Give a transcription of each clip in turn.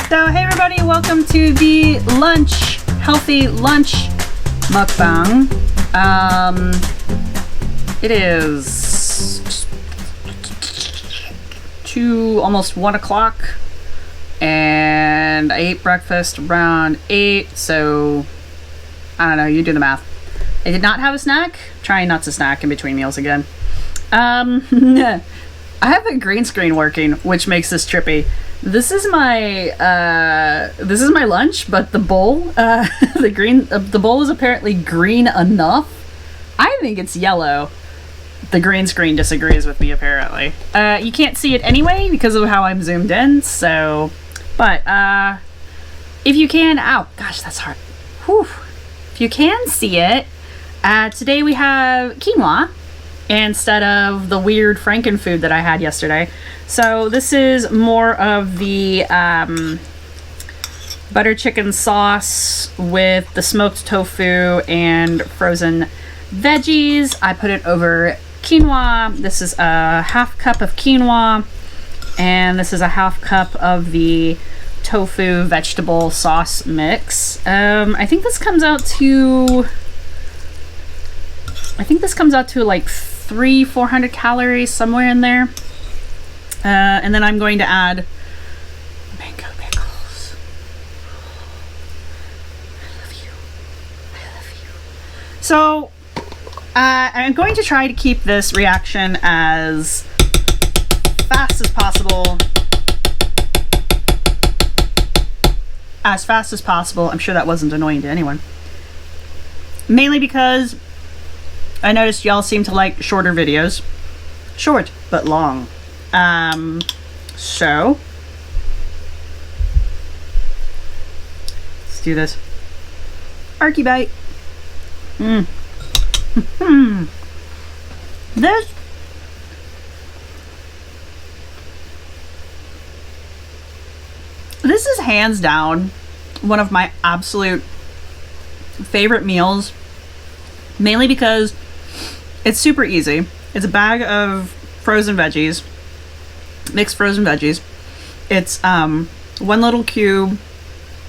So hey everybody, welcome to the lunch, healthy lunch mukbang. It is almost 1 o'clock and I ate breakfast around 8, so I don't know, you do the math. I did not have a snack, trying not to snack in between meals again. I have a green screen working, which makes this trippy. This is my lunch, but the bowl, the bowl is apparently green enough. I think it's yellow. The green screen disagrees with me, apparently. You can't see it anyway because of how I'm zoomed in, so, but, if you can, ow, gosh, that's hard. Whew. If you can see it, today we have quinoa instead of the weird frankenfood that I had yesterday. So this is more of the butter chicken sauce with the smoked tofu and frozen veggies. I put it over quinoa. This is a half cup of quinoa, and this is a half cup of the tofu vegetable sauce mix. I think this comes out to like 300-400 calories, somewhere in there. And then I'm going to add mango pickles. I love you. I love you. So I'm going to try to keep this reaction as fast as possible. As fast as possible. I'm sure that wasn't annoying to anyone. Mainly because I noticed y'all seem to like shorter videos. Short, but long. So let's do this. Arky bite. This is hands down one of my absolute favorite meals, mainly because it's super easy. It's a bag of frozen veggies, mixed frozen veggies. It's one little cube,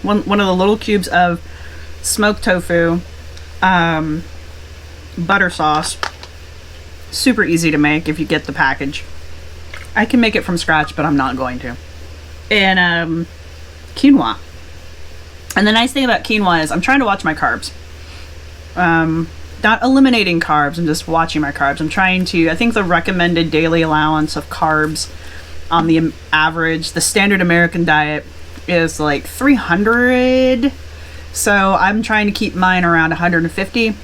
one of the little cubes of smoked tofu, butter sauce. Super easy to make if you get the package. I can make it from scratch, but I'm not going to. And quinoa. And the nice thing about quinoa is I'm trying to watch my carbs. Not eliminating carbs, I'm just watching my carbs. I'm trying to, I think the recommended daily allowance of carbs on the average, the standard American diet is like 300. So I'm trying to keep mine around 150. When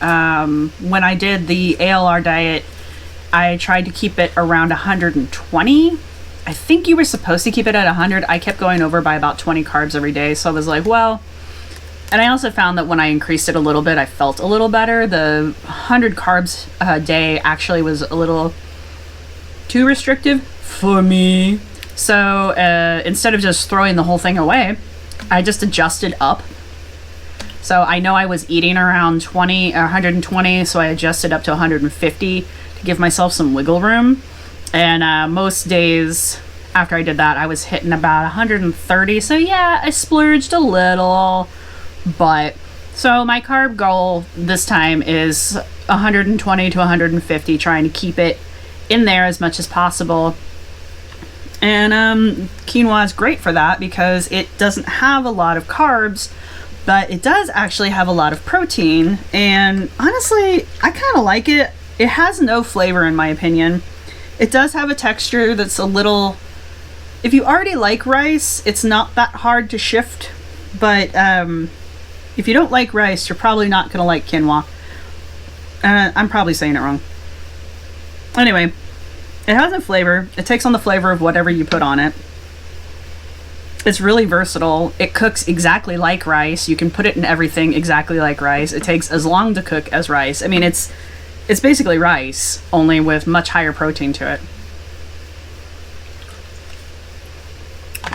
I did the ALR diet, I tried to keep it around 120. I think you were supposed to keep it at 100. I kept going over by about 20 carbs every day. So I was like, well, and I also found that when I increased it a little bit, I felt a little better. The 100 carbs a day actually was a little too restrictive for me. So instead of just throwing the whole thing away, I just adjusted up. So I know I was eating around 120, so I adjusted up to 150 to give myself some wiggle room. And most days after I did that, I was hitting about 130. So yeah, I splurged a little. But so my carb goal this time is 120 to 150, trying to keep it in there as much as possible. And quinoa is great for that because it doesn't have a lot of carbs, but it does actually have a lot of protein. And honestly, I kind of like it. It has no flavor in my opinion. It does have a texture that's a little, if you already like rice, it's not that hard to shift. But if you don't like rice, you're probably not going to like quinoa. I'm probably saying it wrong. Anyway, it has a flavor. It takes on the flavor of whatever you put on it. It's really versatile. It cooks exactly like rice. You can put it in everything exactly like rice. It takes as long to cook as rice. I mean, it's basically rice, only with much higher protein to it.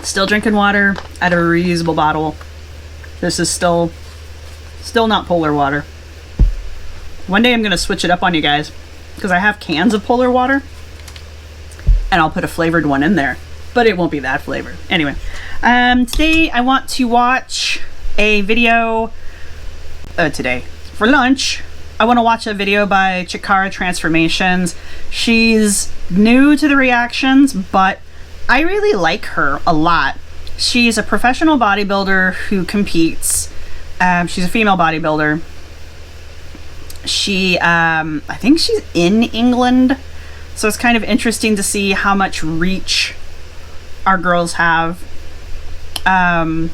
Still drinking water out of a reusable bottle. This is still not polar water. One day I'm going to switch it up on you guys because I have cans of polar water and I'll put a flavored one in there. but it won't be that flavor. Anyway, today I want to watch a video. Today for lunch, I want to watch a video by Chikara Transformations. She's new to the reactions, but I really like her a lot. She's a professional bodybuilder who competes. She's a female bodybuilder. She, I think she's in England, so it's kind of interesting to see how much reach our girls have. I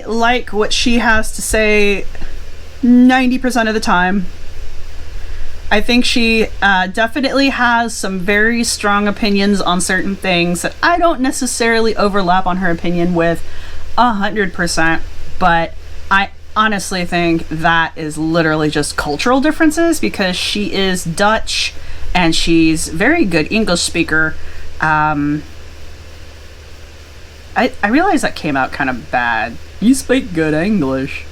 like what she has to say 90% of the time. I think she definitely has some very strong opinions on certain things that I don't necessarily overlap on her opinion with 100%, but I honestly think that is literally just cultural differences because she is Dutch and she's very good English speaker. I realize that came out kind of bad. You speak good English.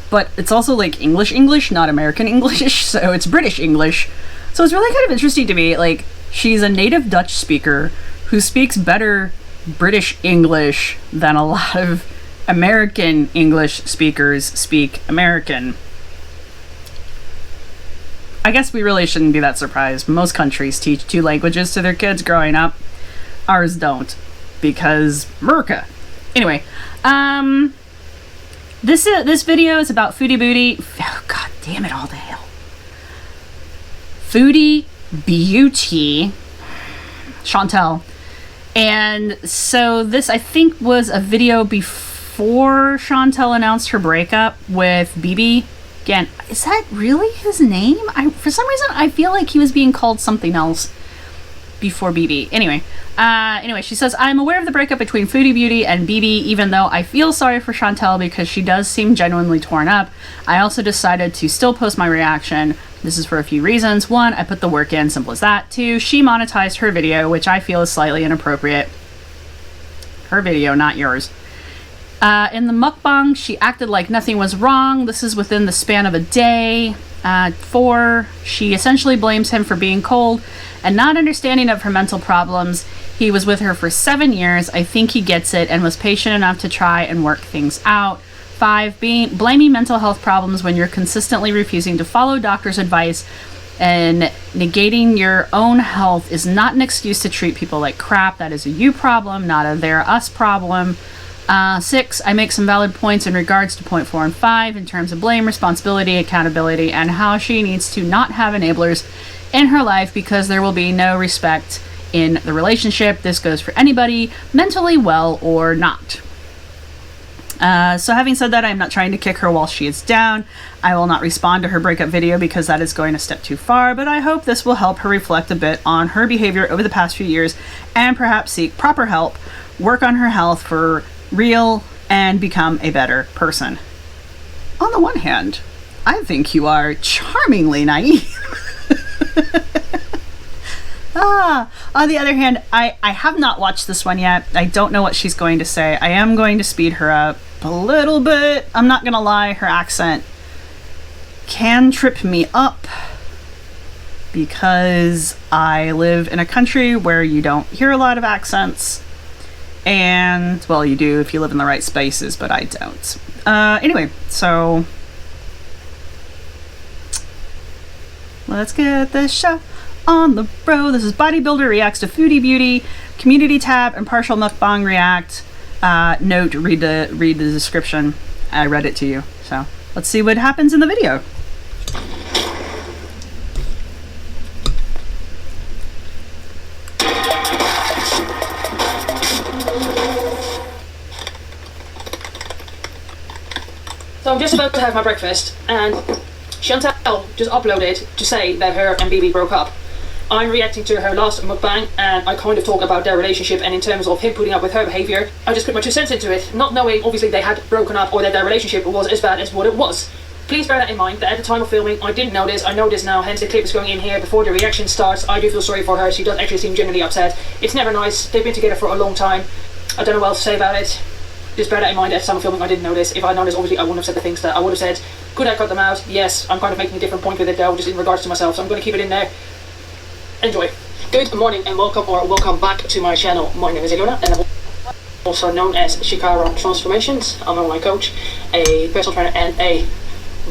But it's also like English, not American English, so it's British English. So it's really kind of interesting to me. Like, she's a native Dutch speaker who speaks better British English than a lot of American English speakers speak American. I guess we really shouldn't be that surprised. Most countries teach 2 languages to their kids growing up. Ours don't. Because Merca. Anyway, this video is about Foodie Beauty. Oh, god damn it all to hell. Foodie Beauty, Chantel. And so this, I think, was a video before Chantel announced her breakup with BB. Again, is that really his name? For some reason, I feel like he was being called something else before BB. Anyway, she says, I'm aware of the breakup between Foodie Beauty and BB, even though I feel sorry for Chantel because she does seem genuinely torn up. I also decided to still post my reaction. This is for a few reasons. 1, I put the work in, simple as that. 2, she monetized her video, which I feel is slightly inappropriate. Her video, not yours. In the mukbang, she acted like nothing was wrong. This is within the span of a day. 4, she essentially blames him for being cold and not understanding of her mental problems. He was with her for 7 years. I think he gets it and was patient enough to try and work things out. 5, blaming mental health problems when you're consistently refusing to follow doctor's advice and negating your own health is not an excuse to treat people like crap. That is a you problem, not a they're us problem. 6, I make some valid points in regards to point 4 and 5 in terms of blame, responsibility, accountability, and how she needs to not have enablers in her life because there will be no respect in the relationship. This goes for anybody, mentally well or not. So having said that, I'm not trying to kick her while she is down. I will not respond to her breakup video because that is going a step too far, but I hope this will help her reflect a bit on her behavior over the past few years and perhaps seek proper help, work on her health for real, and become a better person. On the one hand, I think you are charmingly naive. On the other hand, I have not watched this one yet. I don't know what she's going to say. I am going to speed her up a little bit. I'm not gonna lie, her accent can trip me up because I live in a country where you don't hear a lot of accents. And, well, you do if you live in the right spaces, but I don't. Anyway, so let's get this show on the road. This is Bodybuilder Reacts to Foodie Beauty, Community tab, and Partial Mukbang React. Note, read the description. I read it to you. So let's see what happens in the video. So I'm just about to have my breakfast, and Chantel just uploaded to say that her and BB broke up. I'm reacting to her last mukbang, and I kind of talk about their relationship, and in terms of him putting up with her behaviour, I just put my 2 cents into it, not knowing obviously they had broken up or that their relationship was as bad as what it was. Please bear that in mind, that at the time of filming I didn't know this. I know this now, hence the clip is going in here before the reaction starts. I do feel sorry for her. She does actually seem genuinely upset. It's never nice. They've been together for a long time. I don't know what else to say about it. Just bear that in mind, at the time of filming I didn't know this. If I had known this, obviously I wouldn't have said the things that I would have said. Could I cut them out? Yes. I'm kind of making a different point with it though, just in regards to myself, so I'm going to keep it in there. Enjoy. Good morning and welcome back to my channel. My name is Ilona and I'm also known as Chikara Transformations. I'm an online coach, a personal trainer and a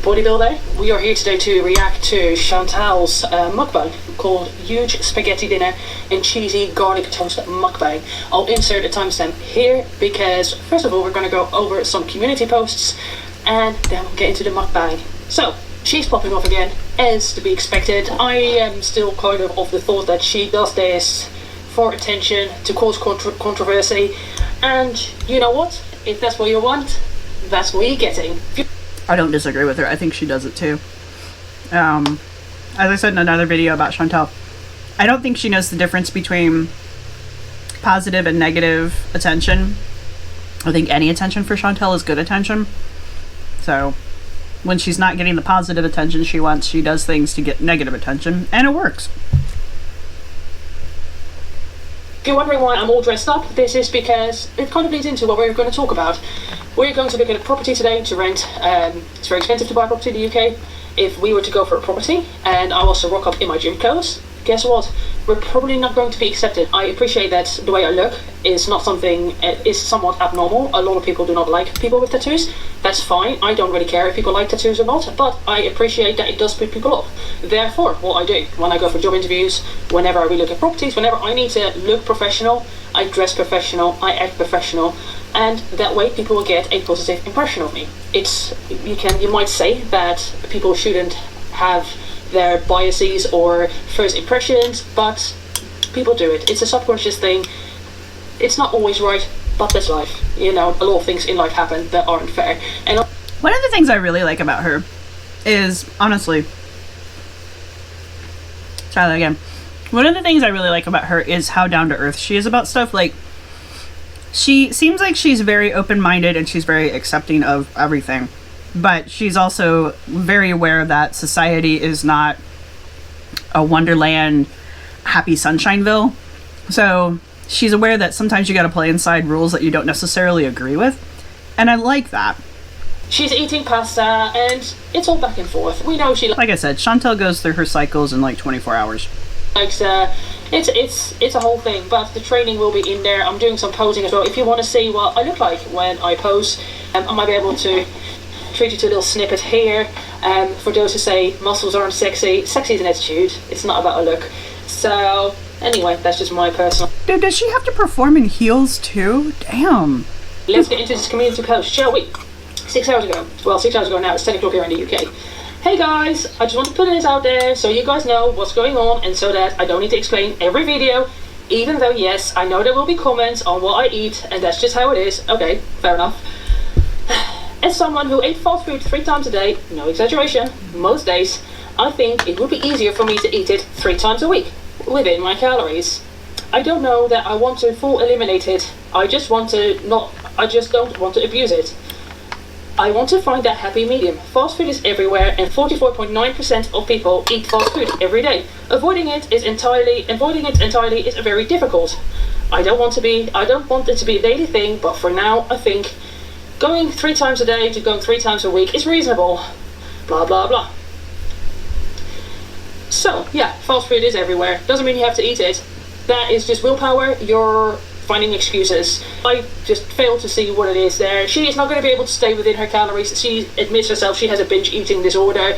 bodybuilder. We are here today to react to Chantal's mukbang called Huge Spaghetti Dinner and Cheesy Garlic Toast Mukbang. I'll insert a timestamp here because first of all we're going to go over some community posts and then we'll get into the mukbang. So she's popping off again, as to be expected. I am still kind of the thought that she does this for attention, to cause controversy, and you know what? If that's what you want, that's what you're getting. I don't disagree with her. I think she does it too. As I said in another video about Chantal, I don't think she knows the difference between positive and negative attention. I think any attention for Chantal is good attention. So when she's not getting the positive attention she wants, she does things to get negative attention, and it works. If you're wondering why I'm all dressed up, this is because it kind of leads into what we're going to talk about. We're going to look at a property today to rent. It's very expensive to buy a property in the UK. If we were to go for a property and I also rock up in my gym clothes, guess what? We're probably not going to be accepted. I appreciate that the way I look is not something, is somewhat abnormal. A lot of people do not like people with tattoos. That's fine. I don't really care if people like tattoos or not, but I appreciate that it does put people off. Therefore, what I do when I go for job interviews, whenever I relook at properties, whenever I need to look professional, I dress professional, I act professional, and that way people will get a positive impression of me. You might say that people shouldn't have their biases or first impressions, but people do it. It's a subconscious thing. It's not always right, but that's life. You know, a lot of things in life happen that aren't fair. And one of the things I really like about her is, honestly, try that again. One of the things I really like about her is how down to earth she is about stuff. Like, she seems like she's very open-minded and she's very accepting of everything. But she's also very aware that society is not a Wonderland, happy Sunshineville. So she's aware that sometimes you gotta play inside rules that you don't necessarily agree with. And I like that. She's eating pasta and it's all back and forth. We know she... Like I said, Chantal goes through her cycles in like 24 hours. It's a whole thing, but the training will be in there. I'm doing some posing as well. If you want to see what I look like when I pose, I might be able to treat you to a little snippet here. For those who say muscles aren't sexy, sexy is an attitude. It's not about a look. So anyway, that's just my personal... Dude, does she have to perform in heels too? Damn. Let's get into this community post, shall we? 6 hours ago. Well, 6 hours ago now. It's 10 o'clock here in the UK. Hey guys, I just want to put this out there so you guys know what's going on and so that I don't need to explain every video, even though yes, I know there will be comments on what I eat and that's just how it is. Okay, fair enough. As someone who ate fast food 3 times a day, no exaggeration, most days, I think it would be easier for me to eat it 3 times a week, within my calories. I don't know that I want to full eliminate it, I just don't want to abuse it. I want to find that happy medium. Fast food is everywhere and 44.9% of people eat fast food every day. Avoiding it entirely is very difficult. I don't want it to be a daily thing, but for now I think going 3 times a day to going 3 times a week is reasonable. Blah blah blah. So yeah, fast food is everywhere. Doesn't mean you have to eat it. That is just willpower. You're finding excuses. I just fail to see what it is there. She is not going to be able to stay within her calories. She admits herself she has a binge eating disorder.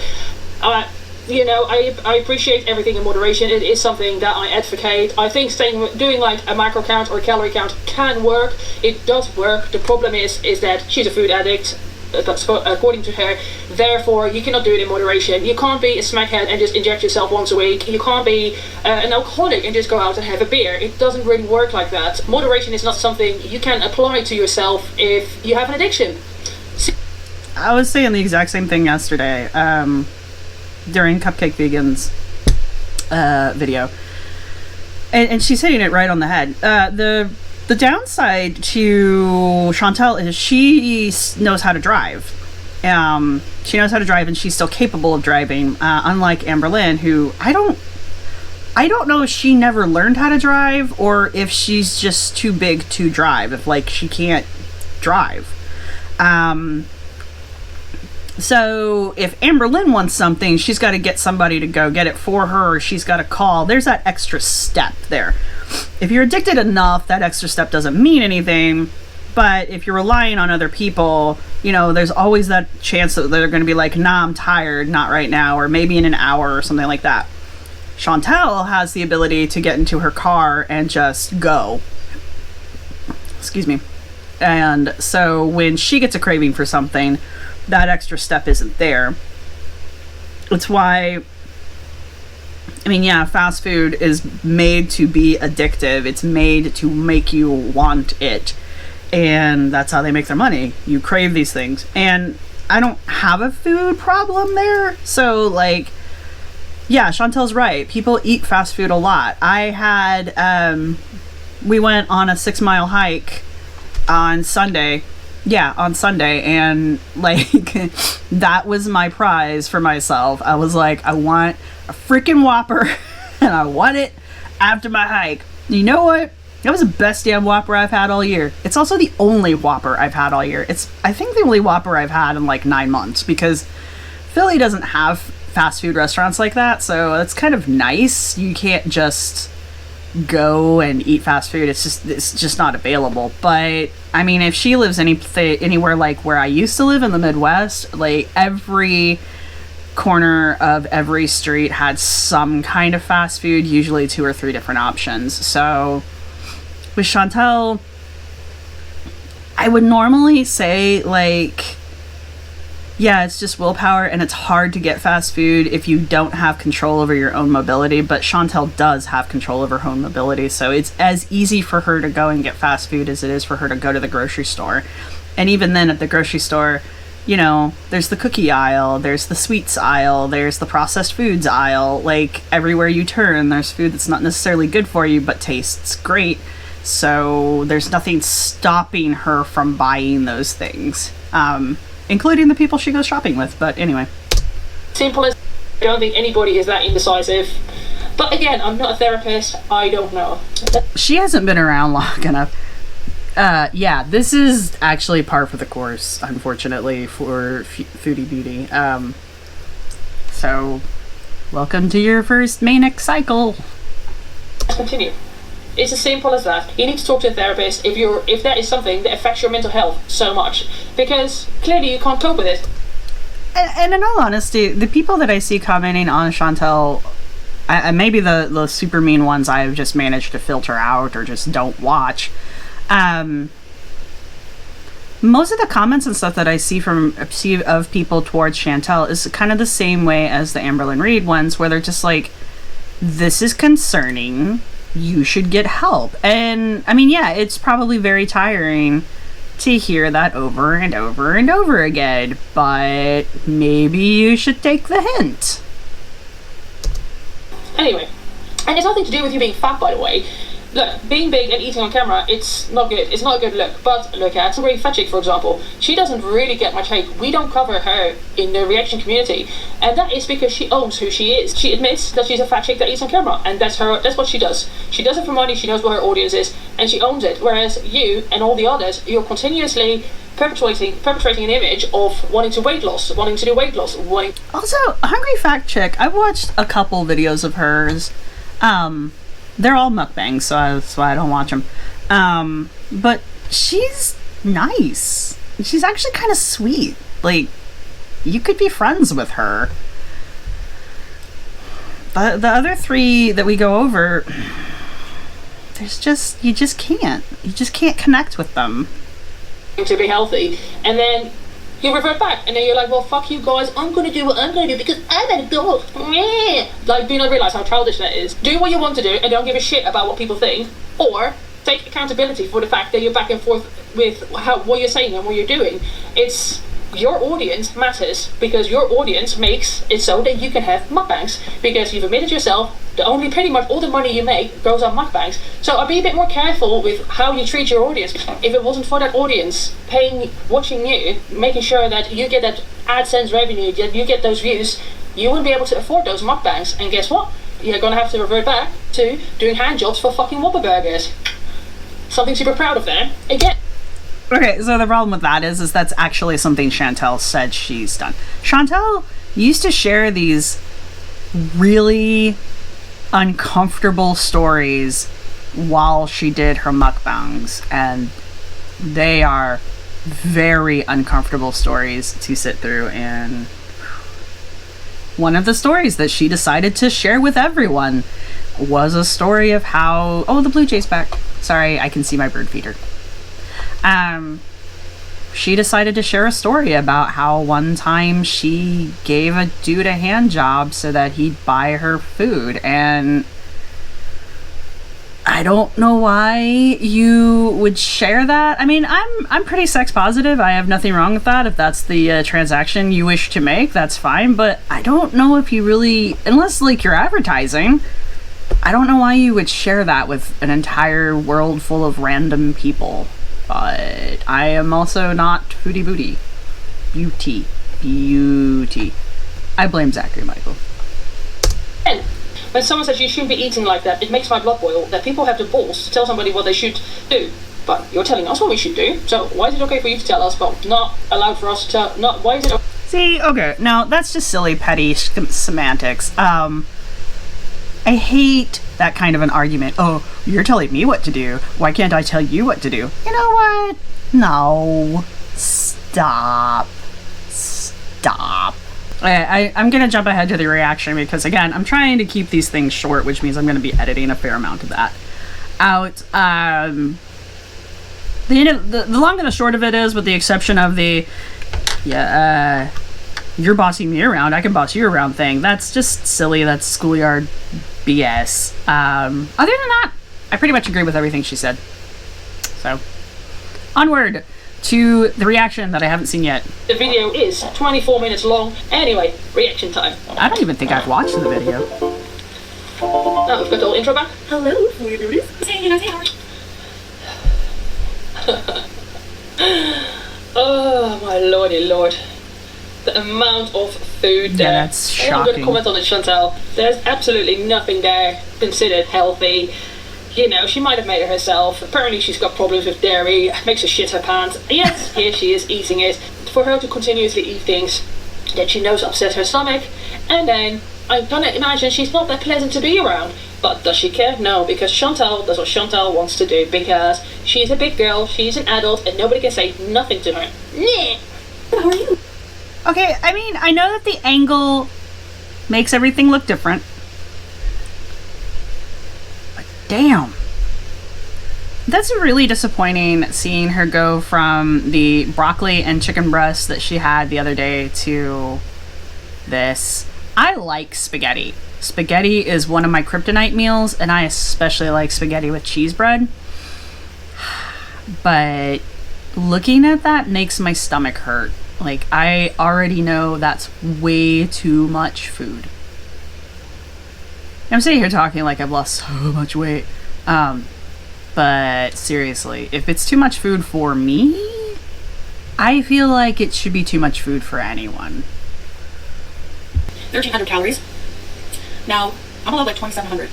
You know, I appreciate everything in moderation. It is something that I advocate. I think doing like a macro count or a calorie count can work. It does work. The problem is that she's a food addict, according to her. Therefore, you cannot do it in moderation. You can't be a smackhead and just inject yourself once a week. You can't be an alcoholic and just go out and have a beer. It doesn't really work like that. Moderation is not something you can apply to yourself if you have an addiction. I was saying the exact same thing yesterday during Cupcake Vegan's video. And she's hitting it right on the head. The downside to Chantal is she knows how to drive. She knows how to drive and she's still capable of driving, unlike Amber Lynn, who I don't know if she never learned how to drive or if she's just too big to drive, if like she can't drive. So if Amber Lynn wants something, she's got to get somebody to go get it for her, or she's got to call. There's that extra step there. If you're addicted enough, that extra step doesn't mean anything. But if you're relying on other people, you know, there's always that chance that they're going to be like, nah, I'm tired, not right now, or maybe in an hour or something like that. Chantel has the ability to get into her car and just go. Excuse me. And so when she gets a craving for something, that extra step isn't there. It's why, I mean, yeah, fast food is made to be addictive. It's made to make you want it. And that's how they make their money. You crave these things. And I don't have a food problem there. So, like, yeah, Chantel's right. People eat fast food a lot. I had, we went on a 6-mile hike on Sunday. Yeah, on Sunday. And, like, that was my prize for myself. I was like, I want a freaking Whopper. And I want it after my hike. You know what? That was the best damn Whopper I've had all year. It's also the only Whopper I've had all year. It's, I think, the only Whopper I've had in like 9 months, because Philly doesn't have fast food restaurants like that, so it's kind of nice. You can't just go and eat fast food. It's just not available. But I mean, if she lives anywhere like where I used to live in the Midwest, like every corner of every street had some kind of fast food, usually 2 or 3 different options. So with Chantel, I would normally say, like, yeah, it's just willpower, and it's hard to get fast food if you don't have control over your own mobility, but Chantel does have control over her own mobility, so it's as easy for her to go and get fast food as it is for her to go to the grocery store. And even then, at the grocery store, you know, there's the cookie aisle, there's the sweets aisle, there's the processed foods aisle. Like, everywhere you turn, there's food that's not necessarily good for you, but tastes great. So there's nothing stopping her from buying those things, including the people she goes shopping with. But anyway. Simple as, I don't think anybody is that indecisive. But again, I'm not a therapist. I don't know. She hasn't been around long enough. Yeah, this is actually par for the course, unfortunately, for Foodie Beauty. So, welcome to your first manic cycle. Let's continue. It's as simple as that. You need to talk to a therapist if that is something that affects your mental health so much, because clearly you can't cope with it. And in all honesty, the people that I see commenting on Chantel, maybe the super mean ones I've just managed to filter out or just don't watch. Most of the comments and stuff that I see of people towards Chantel is kind of the same way as the Amberlyn Reed ones, where they're just like, this is concerning, you should get help. And I mean, yeah, it's probably very tiring to hear that over and over and over again, but maybe you should take the hint. Anyway, and it's nothing to do with you being fat, by the way. Look, being big and eating on camera, it's not good. It's not a good look. But look at Great Fat Chick, for example. She doesn't really get much hate. We don't cover her in the reaction community, and that is because she owns who she is. She admits that she's a fat chick that eats on camera, and that's her. That's what she does. She does it for money. She knows what her audience is, and she owns it. Whereas you and all the others, you're continuously perpetrating an image of wanting to do weight loss. Also, Hungry Fat Chick, I've watched a couple videos of hers. They're all mukbangs, so that's why I don't watch them. But she's nice. She's actually kind of sweet. Like, you could be friends with her. But the other 3 that we go over, you just can't connect with them. To be healthy, and then you revert back, and then you're like, well, fuck you guys, I'm gonna do what I'm gonna do because I'm an adult. Like, do you not realise how childish that is? Do what you want to do and don't give a shit about what people think, or take accountability for the fact that you're back and forth with what you're saying and what you're doing. It's your audience matters, because your audience makes it so that you can have mukbangs, because you've admitted yourself that only pretty much all the money you make goes on mukbangs. So I'd be a bit more careful with how you treat your audience. If it wasn't for that audience watching you, making sure that you get that AdSense revenue, that you get those views, you wouldn't be able to afford those mukbangs. And guess what? You're gonna have to revert back to doing hand jobs for fucking Whopper burgers. Something super proud of there. Again. Okay, so the problem with that is that's actually something Chantel said she's done. Chantel used to share these really uncomfortable stories while she did her mukbangs, and they are very uncomfortable stories to sit through. And one of the stories that she decided to share with everyone was a story of how... Oh, the blue jay's back. Sorry, I can see my bird feeder. She decided to share a story about how one time she gave a dude a hand job so that he'd buy her food. And I don't know why you would share that. I mean, I'm pretty sex positive. I have nothing wrong with that. If that's the transaction you wish to make, that's fine. But I don't know if you really, unless like you're advertising, I don't know why you would share that with an entire world full of random people. But I am also not Foodie Beauty. I blame Zachary Michael. And when someone says you shouldn't be eating like that, it makes my blood boil that people have the balls to tell somebody what they should do. But you're telling us what we should do, so why is it okay for you to tell us, but not allowed for us to tell? Not why is it? See, okay, now that's just silly, petty semantics. I hate that kind of an argument. Oh, you're telling me what to do. Why can't I tell you what to do? You know what? No. Stop. I'm going to jump ahead to the reaction because, again, I'm trying to keep these things short, which means I'm going to be editing a fair amount of that out. The long and the short of it is, with the exception of the, you're bossing me around, I can boss you around thing. That's just silly. That's schoolyard BS. Other than that, I pretty much agree with everything she said. So, onward to the reaction that I haven't seen yet. The video is 24 minutes long. Anyway, reaction time. I don't even think I've watched the video. Now we've got the whole intro back. Hello, Foodie Beauty. Say how are you? Oh my lordy lord. The amount of food there. Yeah, that's shocking. I'm going to comment on it, Chantel. There's absolutely nothing there considered healthy. You know, she might have made it herself. Apparently she's got problems with dairy, makes her shit her pants. Yes, here she is eating it. For her to continuously eat things that she knows upset her stomach, and then I'm gonna imagine she's not that pleasant to be around. But does she care? No, because Chantel does what Chantel wants to do, because she's a big girl, she's an adult, and nobody can say nothing to her. Nyeh. How are you? Okay, I mean, I know that the angle makes everything look different. Damn. That's really disappointing seeing her go from the broccoli and chicken breast that she had the other day to this. I like spaghetti. Spaghetti is one of my kryptonite meals, and I especially like spaghetti with cheese bread. But looking at that makes my stomach hurt. Like, I already know that's way too much food. I'm sitting here talking like I've lost so much weight. But seriously, if it's too much food for me, I feel like it should be too much food for anyone. 1,300 calories. Now, I'm allowed like 2,700.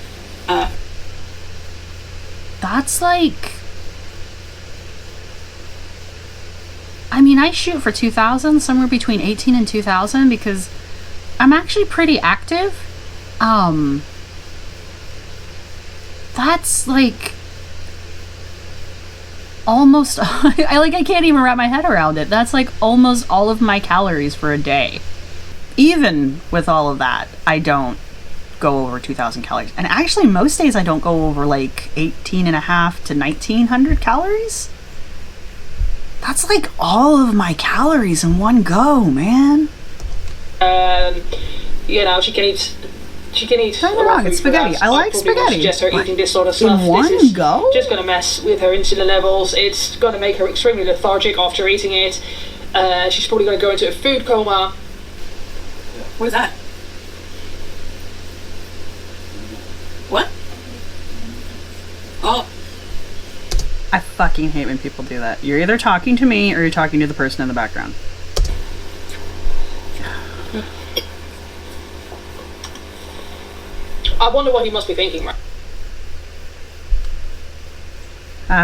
That's like... I mean, I shoot for 2,000, somewhere between 18 and 2,000, because I'm actually pretty active. That's like almost I can't even wrap my head around it. That's like almost all of my calories for a day. Even with all of that, I don't go over 2,000 calories. And actually most days I don't go over like 18.5 to 1,900 calories. That's like all of my calories in one go, man. You know, she can eat. Don't get me wrong, it's spaghetti. I like spaghetti. Suggest her Like, eating this sort of stuff. in one this is go? just going to mess with her insulin levels. It's going to make her extremely lethargic after eating it. She's probably going to go into a food coma. What is that? What? Oh. I fucking hate when people do that. You're either talking to me or you're talking to the person in the background. I wonder what he must be thinking, right?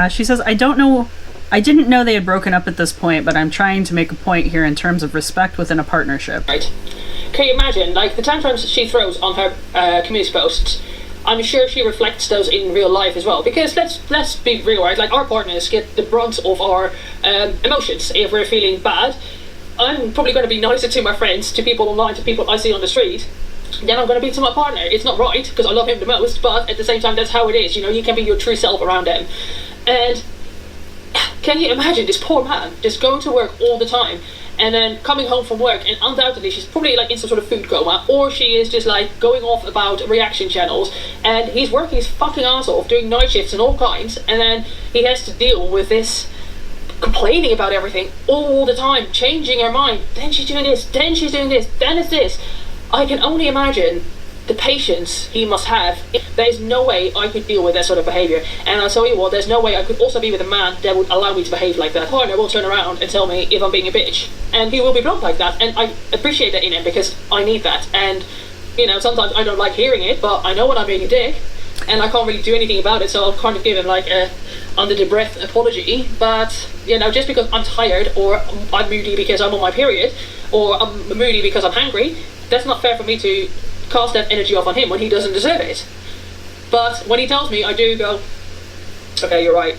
She says, I don't know I didn't know they had broken up at this point, but I'm trying to make a point here in terms of respect within a partnership. Right. Can you imagine, like, the tantrums she throws on her community posts? I'm sure she reflects those in real life as well. Because let's be real, right? Like, our partners get the brunt of our emotions if we're feeling bad. I'm probably going to be nicer to my friends, to people online, to people I see on the street, than I'm going to be to my partner. It's not right, because I love him the most, but at the same time, that's how it is. You know, you can be your true self around him. And can you imagine this poor man just going to work all the time and then coming home from work, and undoubtedly she's probably like in some sort of food coma, or she is just like going off about reaction channels, and he's working his fucking ass off doing night shifts and all kinds, and then he has to deal with this complaining about everything all the time, changing her mind. Then she's doing this, then she's doing this, then it's this. I can only imagine the patience he must have. There is no way I could deal with that sort of behaviour. And I'll tell you what, there's no way I could also be with a man that would allow me to behave like that. Partner will turn around and tell me if I'm being a bitch. And he will be blunt like that. And I appreciate that in him, because I need that. And, you know, sometimes I don't like hearing it, but I know when I'm being a dick. And I can't really do anything about it, so I'll kind of give him like a under the breath apology. But, you know, just because I'm tired, or I'm moody because I'm on my period, or I'm moody because I'm hungry, that's not fair for me to cast that energy off on him when he doesn't deserve it. But when he tells me, I do go, okay, you're right.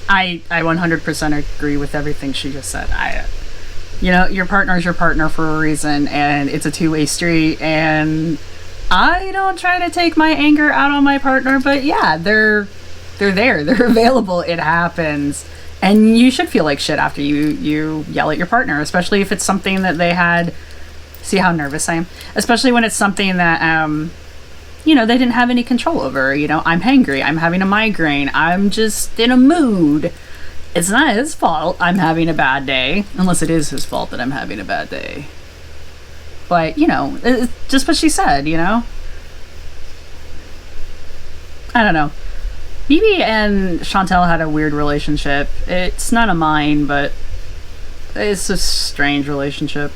I 100% agree with everything she just said. You know, your partner's your partner for a reason, and it's a two-way street, and I don't try to take my anger out on my partner, but yeah, they're there, they're available, it happens. And you should feel like shit after you yell at your partner, especially if it's something that they had. See how nervous I am? Especially when it's something that, you know, they didn't have any control over. You know, I'm hangry, I'm having a migraine, I'm just in a mood. It's not his fault I'm having a bad day, unless it is his fault that I'm having a bad day. But, you know, it's just what she said, you know? I don't know. Bibi and Chantel had a weird relationship. It's none of mine, but it's a strange relationship.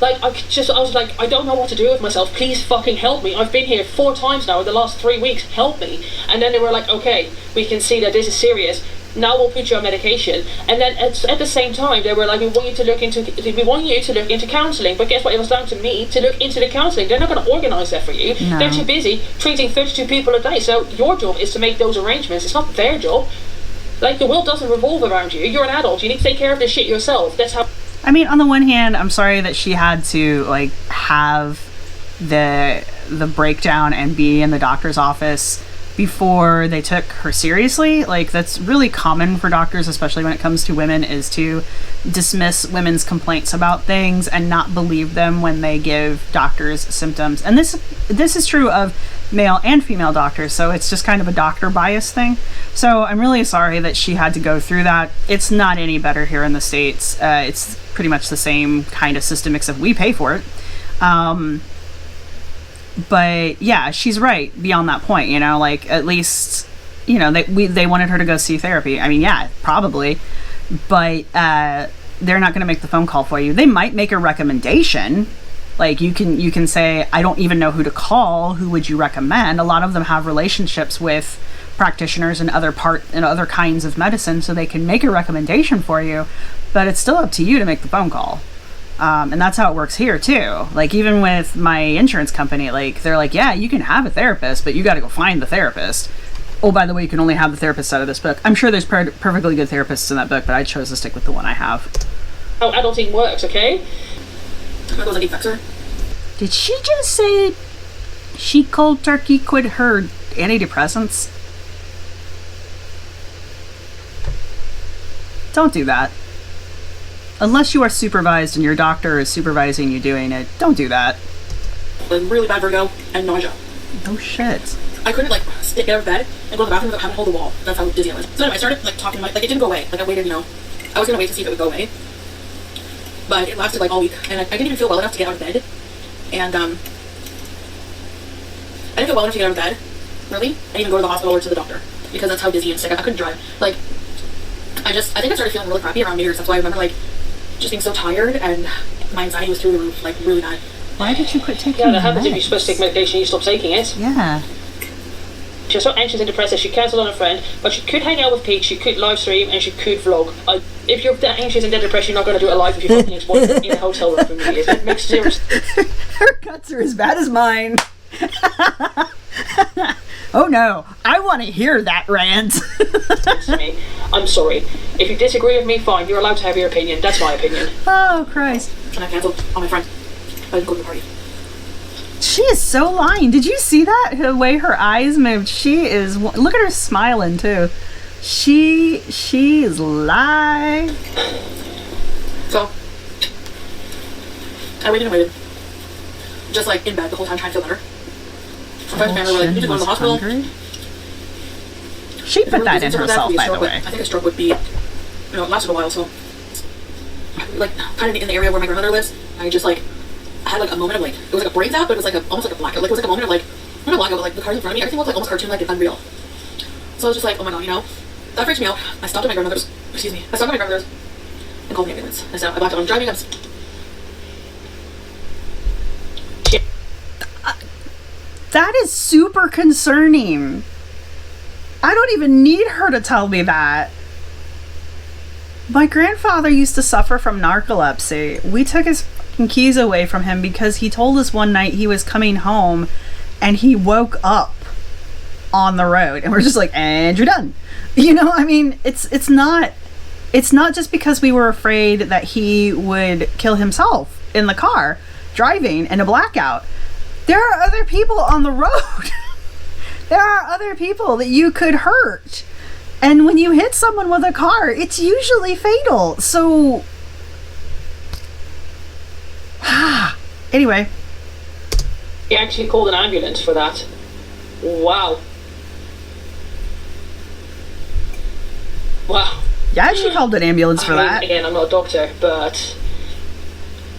Like, I was like, I don't know what to do with myself. Please fucking help me. I've been here 4 times now in the last 3 weeks. Help me. And then they were like, okay, we can see that this is serious. Now we'll put you on medication. And then at the same time, they were like, we want you to look into counselling. But guess what? It was down to me to look into the counselling. They're not going to organise that for you. No. They're too busy treating 32 people a day. So your job is to make those arrangements. It's not their job. Like, the world doesn't revolve around you. You're an adult. You need to take care of this shit yourself. That's how... I mean, on the one hand, I'm sorry that she had to, like, have the breakdown and be in the doctor's office before they took her seriously. Like, that's really common for doctors, especially when it comes to women, is to dismiss women's complaints about things and not believe them when they give doctors symptoms. And this is true of male and female doctors, so it's just kind of a doctor bias thing. So I'm really sorry that she had to go through that. It's not any better here in the States. It's pretty much the same kind of system, except we pay for it. But yeah, she's right beyond that point, you know, like, at least, you know, they wanted her to go see therapy. I mean, yeah, probably, but they're not going to make the phone call for you. They might make a recommendation. Like, you can say, I don't even know who to call. Who would you recommend? A lot of them have relationships with practitioners and other kinds of medicine, so they can make a recommendation for you, but it's still up to you to make the phone call. And that's how it works here too. Like, even with my insurance company, like, they're like, yeah, you can have a therapist, but you got to go find the therapist. Oh, by the way, you can only have the therapist out of this book. I'm sure there's perfectly good therapists in that book, but I chose to stick with the one I have. How adulting works, okay? Did she just say she cold turkey quit her antidepressants? Don't do that. Unless you are supervised and your doctor is supervising you doing it, don't do that. Really bad vertigo and nausea. Oh shit. I couldn't, like, get out of bed and go to the bathroom without having to hold the wall. That's how dizzy I was. So anyway, I started, like, talking to like, it didn't go away. Like, I waited, you know, I was gonna wait to see if it would go away. But it lasted, like, all week, and I didn't even feel well enough to get out of bed. And, I didn't feel well enough to get out of bed, really. I didn't even go to the hospital or to the doctor, because that's how dizzy and sick I couldn't drive. Like, I think I started feeling really crappy around New Year's. That's why I remember, like, just being so tired, and my anxiety was through the roof, like, really bad. Why did you quit taking that happens if you're supposed to take medication, you stop taking it. Yeah. She was so anxious and depressed that she cancelled on a friend, but she could hang out with Pete, she could live stream, and she could vlog. If you're that anxious and that depressed, you're not going to do it live if you're fucking ex-boyfriend in a hotel room for me. It makes zero sense. Her guts are as bad as mine. Oh no, I want to hear that rant. To me. I'm sorry. If you disagree with me, fine, you're allowed to have your opinion. That's my opinion. Oh Christ. And I cancelled on my friend. I didn't go to the party. She is so lying. Did you see that? The way her eyes moved. She is. Look at her smiling too. She is lying. So I waited and waited, just like in bed the whole time trying to feel better. My friends and family were like, "You need to go to the hospital." Hungry? She put that in herself, by the way. I think a stroke would be, it lasted a while. So like kind of in the area where my grandmother lives, I just like. I had like a moment of like, it was like a brain out, but it was like almost like a blackout. Like it was like a moment of like, not a blackout, but like the cars in front of me, everything looked like almost cartoon-like and unreal. So I was just like, oh my god, that freaked me out. I stopped at my grandmother's, I stopped at my grandmother's and called the ambulance. And so I blacked out. I'm driving, That is super concerning. I don't even need her to tell me that. My grandfather used to suffer from narcolepsy. We took his keys away from him because he told us one night he was coming home and he woke up on the road, and we're just like, and you're done. I mean, it's not just because we were afraid that he would kill himself in the car driving in a blackout. There are other people on the road. There are other people that you could hurt. And when you hit someone with a car, it's usually fatal. So anyway. He actually called an ambulance for that. Wow. Yeah, she called an ambulance for that. Again, I'm not a doctor, but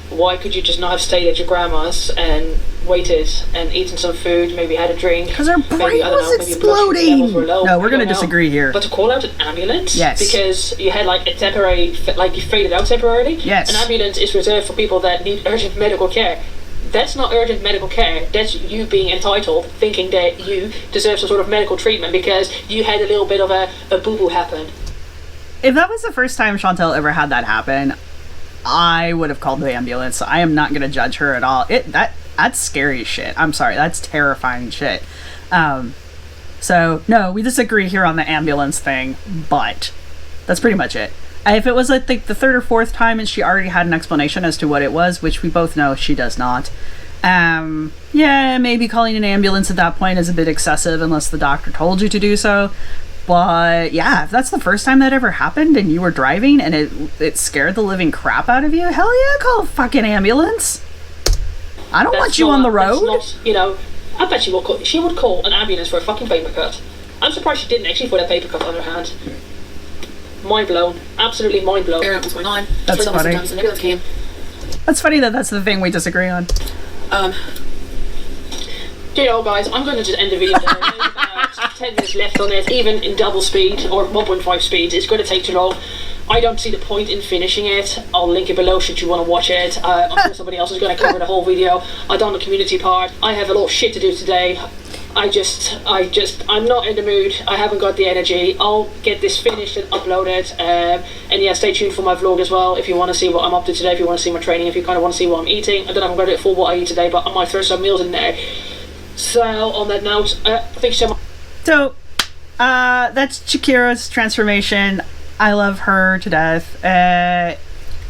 why could you just not have stayed at your grandma's and waited and eaten some food, maybe had a drink? Because her brain was exploding. No, we're going to disagree here. But to call out an ambulance? Yes. Because you had like a temporary, like you faded out temporarily? Yes. An ambulance is reserved for people that need urgent medical care. That's not urgent medical care. That's you being entitled, thinking that you deserve some sort of medical treatment because you had a little bit of a boo-boo happen. If that was the first time Chantel ever had that happen, I would have called the ambulance. I am not going to judge her at all. That's scary shit. I'm sorry. That's terrifying shit. So, no, we disagree here on the ambulance thing, but that's pretty much it. If it was like the third or fourth time and she already had an explanation as to what it was, which we both know she does not, yeah, maybe calling an ambulance at that point is a bit excessive unless the doctor told you to do so. But yeah, if that's the first time that ever happened and you were driving and it scared the living crap out of you, hell yeah, call a fucking ambulance. I don't want you on the road. Not, I bet she would call an ambulance for a fucking paper cut. I'm surprised she didn't actually put a paper cut on her hand. Mind blown. Absolutely mind blown. What's going on? That's funny. An ambulance came. That's funny that's the thing we disagree on. Guys, I'm going to just end the video there. There's about 10 minutes left on it, even in double speed or 1.5 speed. It's going to take too long. I don't see the point in finishing it. I'll link it below should you want to watch it. I'm sure somebody else is going to cover the whole video. I done the community part. I have a lot of shit to do today. I'm not in the mood. I haven't got the energy. I'll get this finished and uploaded. And yeah, stay tuned for my vlog as well if you want to see what I'm up to today, if you want to see my training, if you kind of want to see what I'm eating. I don't know if I'm going to do it for what I eat today, but I might throw some meals in there. So, on that note, thank you so much. So, that's Chikara's transformation. I love her to death.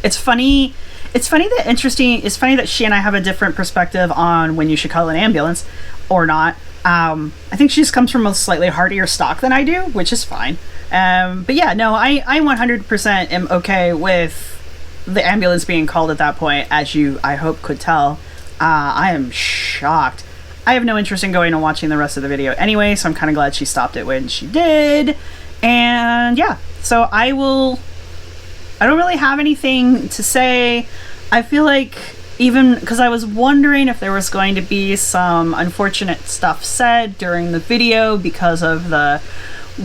It's funny that she and I have a different perspective on when you should call an ambulance or not. I think she just comes from a slightly hardier stock than I do, which is fine. But yeah, no, I 100% am okay with the ambulance being called at that point, as you, I hope, could tell. I am shocked. I have no interest in going and watching the rest of the video anyway, so I'm kind of glad she stopped it when she did. And yeah, so I don't really have anything to say. I feel like, even because I was wondering if there was going to be some unfortunate stuff said during the video because of the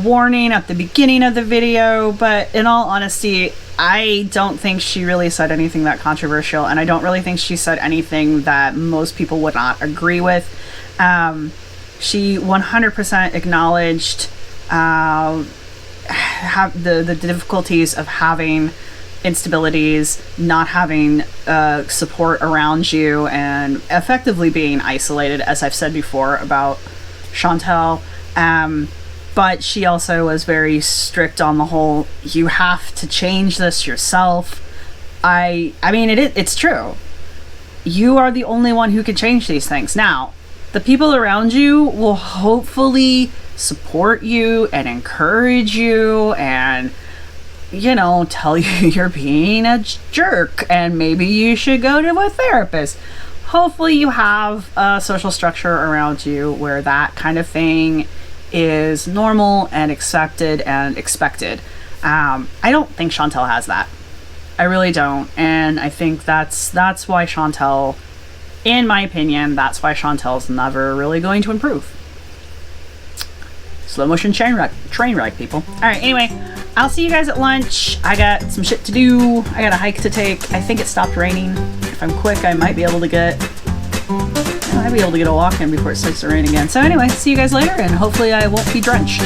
warning at the beginning of the video, but in all honesty, I don't think she really said anything that controversial, and I don't really think she said anything that most people would not agree with. She 100% acknowledged have the difficulties of having instabilities, not having support around you, and effectively being isolated, as I've said before about Chantel. But she also was very strict on the whole, you have to change this yourself. I mean, it's true. You are the only one who can change these things. Now, the people around you will hopefully support you and encourage you and, you know, tell you you're being a jerk and maybe you should go to a therapist. Hopefully you have a social structure around you where that kind of thing is normal and accepted and expected. I don't think Chantel has that. I really don't. And I think that's why Chantel, in my opinion, that's why Chantel's never really going to improve. Slow motion train wreck, people. All right, anyway, I'll see you guys at lunch. I got some shit to do. I got a hike to take. I think it stopped raining. If I'm quick, I might be able to get a walk in before it starts to rain again. So anyway, see you guys later, and hopefully I won't be drenched.